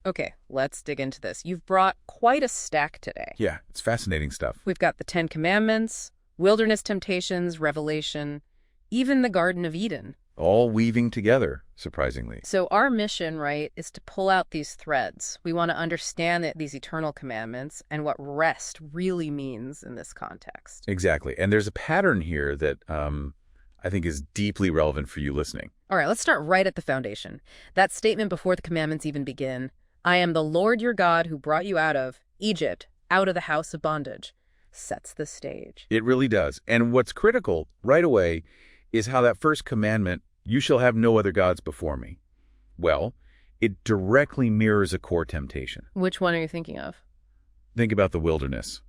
Okay, let's dig into this. You've brought quite a stack today. Yeah, it's fascinating stuff. We've got the Ten Commandments, wilderness temptations, Revelation, even the Garden of Eden. All weaving together, surprisingly. So our mission, right, is to pull out these threads. We want to understand these eternal commandments and what rest really means in this context. Exactly. And there's a pattern here that I think is deeply relevant for you listening. All right, let's start right at the foundation. That statement before the commandments even begin, I am the Lord your God who brought you out of Egypt, out of the house of bondage, sets the stage. It really does. And what's critical right away is how that first commandment, you shall have no other gods before me. Well, it directly mirrors a core temptation. Which one are you thinking of? Think about the wilderness,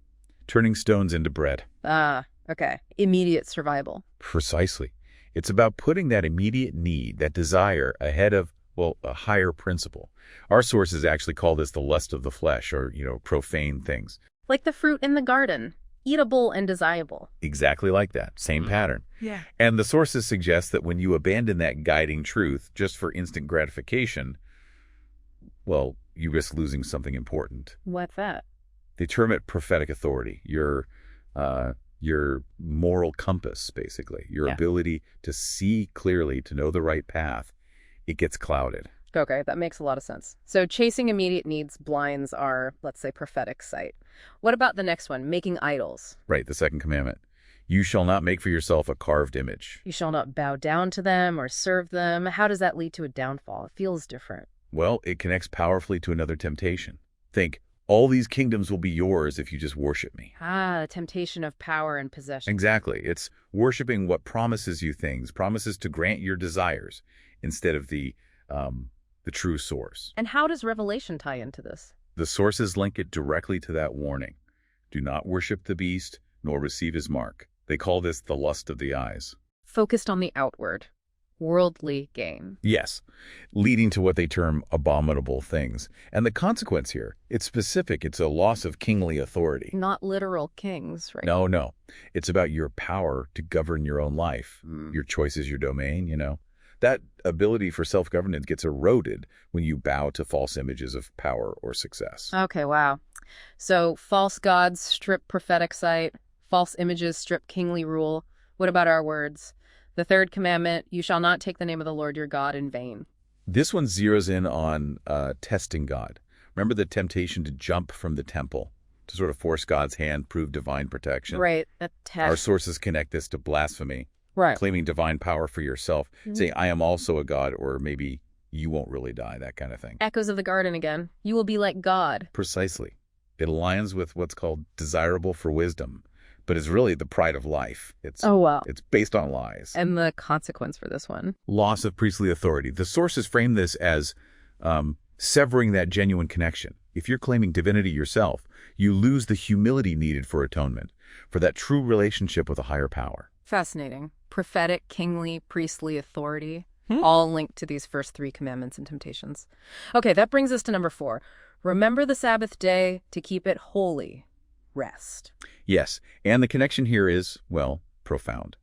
turning stones into bread. Ah, okay. Immediate survival. Precisely. It's about putting that immediate need, that desire, ahead of, well, a higher principle. Our sources actually call this the lust of the flesh, or, profane things. Like the fruit in the garden, eatable and desirable. Exactly like that. Same pattern. Yeah. And the sources suggest that when you abandon that guiding truth just for instant gratification, well, you risk losing something important. What's that? They term it prophetic authority, your moral compass, basically, your ability to see clearly, to know the right path. It gets clouded. Okay, that makes a lot of sense. So chasing immediate needs blinds our, let's say, prophetic sight. What about the next one, making idols? Right, the second commandment. You shall not make for yourself a carved image. You shall not bow down to them or serve them. How does that lead to a downfall? It feels different. Well, it connects powerfully to another temptation. Think, all these kingdoms will be yours if you just worship me. Ah, the temptation of power and possession. Exactly. It's worshiping what promises you things, promises to grant your desires, instead of the true source. And how does Revelation tie into this? The sources link it directly to that warning. Do not worship the beast, nor receive his mark. They call this the lust of the eyes. Focused on the outward, worldly gain. Yes, leading to what they term abominable things. And the consequence here, it's specific. It's a loss of kingly authority. Not literal kings, right? No. It's about your power to govern your own life. Your choice is your domain, That ability for self-governance gets eroded when you bow to false images of power or success. Okay, wow. So false gods strip prophetic sight, false images strip kingly rule. What about our words? The third commandment, you shall not take the name of the Lord your God in vain. This one zeroes in on testing God. Remember the temptation to jump from the temple, to sort of force God's hand, prove divine protection? Right, that test. Our sources connect this to blasphemy. Right. Claiming divine power for yourself, saying, I am also a god, or maybe you won't really die, that kind of thing. Echoes of the garden again. You will be like God. Precisely. It aligns with what's called desirable for wisdom, but is really the pride of life. It's based on lies. And the consequence for this one? Loss of priestly authority. The sources frame this as severing that genuine connection. If you're claiming divinity yourself, you lose the humility needed for atonement, for that true relationship with a higher power. Fascinating. Prophetic, kingly, priestly authority, all linked to these first three commandments and temptations. Okay, that brings us to number 4. Remember the Sabbath day to keep it holy. Rest. Yes, and the connection here is, well, profound.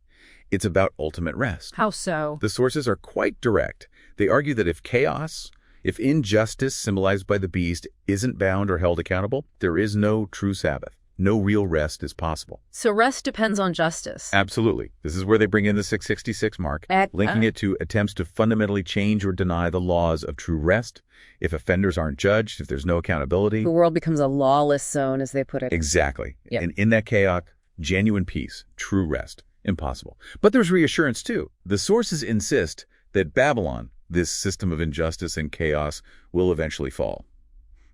It's about ultimate rest. How so? The sources are quite direct. They argue that if chaos, if injustice symbolized by the beast isn't bound or held accountable, there is no true Sabbath. No real rest is possible. So rest depends on justice. Absolutely. This is where they bring in the 666 mark, linking it to attempts to fundamentally change or deny the laws of true rest. If offenders aren't judged, if there's no accountability. The world becomes a lawless zone, as they put it. Exactly. Yep. And in that chaos, genuine peace, true rest, impossible. But there's reassurance too. The sources insist that Babylon, this system of injustice and chaos, will eventually fall.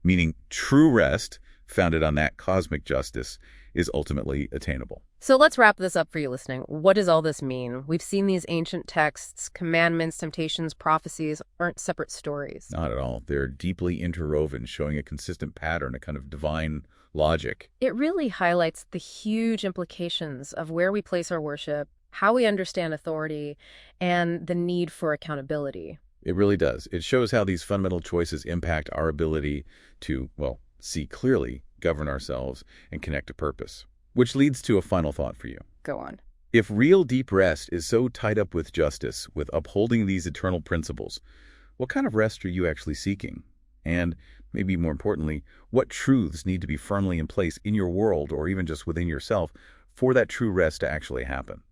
Meaning true rest, founded on that cosmic justice, is ultimately attainable. So let's wrap this up for you listening. What does all this mean? We've seen these ancient texts, commandments, temptations, prophecies aren't separate stories. Not at all. They're deeply interwoven, showing a consistent pattern, a kind of divine logic. It really highlights the huge implications of where we place our worship, how we understand authority, and the need for accountability. It really does. It shows how these fundamental choices impact our ability to, well, see clearly, govern ourselves, and connect to purpose. Which leads to a final thought for you. Go on. If real deep rest is so tied up with justice, with upholding these eternal principles, what kind of rest are you actually seeking? And maybe more importantly, what truths need to be firmly in place in your world or even just within yourself for that true rest to actually happen.